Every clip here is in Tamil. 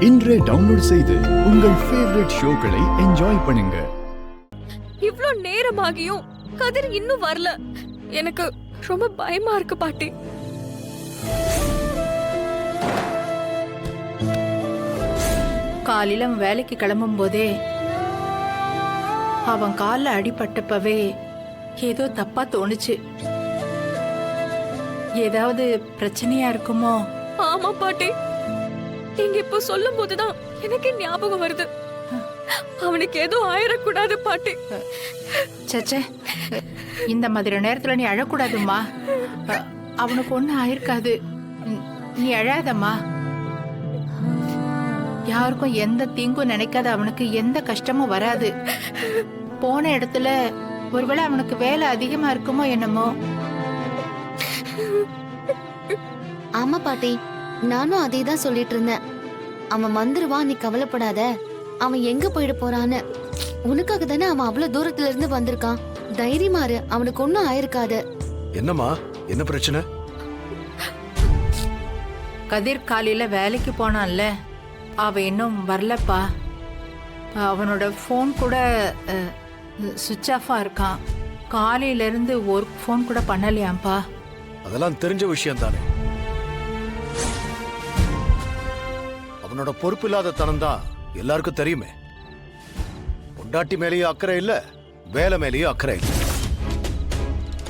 இன்றே டவுன்லோட் செய்து உங்கள் ஃபேவரட் ஷோக்களை என்ஜாய் பண்ணுங்க. இவ்ளோ நேரமாகியும் கதிர் இன்னும் வரல. எனக்கு ரொம்ப பயமா இருக்கு பாட்டி. காலையில அவன் வேலைக்கு கிளம்பும் போதே அவன் காலில் அடிபட்டப்பவே ஏதோ தப்பா தோணுச்சு. ஏதாவது பிரச்சனையா இருக்குமோ? ஆமா பாட்டி, நீங்க இப்ப சொல்லும் போதுதான் எனக்கு ஞாபகம் வருது. அவனுக்கு ஏதோ ஆயிடக்கூடாது பாட்டி. சச்சே, இந்த மாதிரி நேரத்துல நீ அழக்கூடாதும்மா. அவனுக்கு ஒண்ணு ஆயிருக்காது, நீ அழாதம்மா. யாருக்கும் எந்த தீங்கும் நினைக்காத அவனுக்கு எந்த கஷ்டமும் வராது. போன இடத்துல ஒருவேளை அவனுக்கு வேலை அதிகமா இருக்குமோ என்னமோ. ஆமா பாட்டி, நானும் அதே தான் சொல்லிட்டு இருந்தேன். அவன் வந்துருவான், நீ கவலைப்படாத. அவன் எங்க போயிட போறான்னு. உனக்காக தானே அவன் அவ்வளவு தூரத்துல இருந்து வந்திருக்கான். தைரியமாரு, அவனுக்கு ஒண்ணும் ஆயிருக்காது. என்னம்மா, என்ன பிரச்சனை? கதிர் காலையில வேலைக்கு போனான்ல, அவன் இன்னும் வரலப்பா. அவனோட ஃபோன் கூட சுவிட்ச் ஆஃபா இருக்கான். காலையில இருந்து ஒரு ஃபோன் கூட பண்ணலையாம்பா. அதெல்லாம் தெரிஞ்ச விஷயம் தானே. அவனோட பொறுப்பு இல்லாத தனம் தான் எல்லாருக்கும் தெரியுமே. பொண்டாட்டி மேலேயும் அக்கறை இல்ல, வேலை மேலேயும் அக்கறை இல்ல.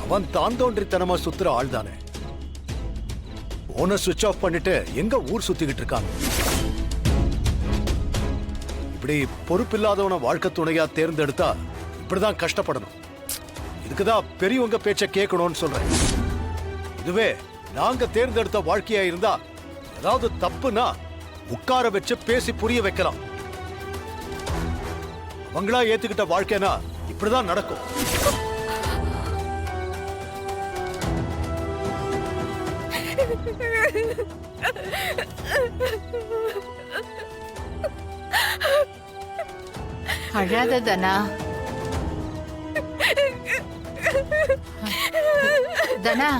அவன் தான் தோன்றித்தனமா சுத்துற ஆள் தானே. போனை சுவிட்ச் ஆஃப் பண்ணிட்டு எங்க ஊர் சுத்திக்கிட்டு இருக்காங்க. இப்படி பொறுப்பு இல்லாதவன வாழ்க்கை துணையா தேர்ந்தெடுத்தா இப்படிதான் கஷ்டப்படணும். இதுக்குதான் பெரியவங்க பேச்ச கேட்கணும்னு சொல்றேன். இதுவே நாங்க தேர்ந்தெடுத்த வாழ்க்கையா இருந்தா ஏதாவது தப்புனா உட்கார வச்சு பேசி புரிய வைக்கலாம். அவங்களா ஏத்துக்கிட்ட வாழ்க்கைனா இப்படிதான் நடக்கும். அழாத தனா. தனா,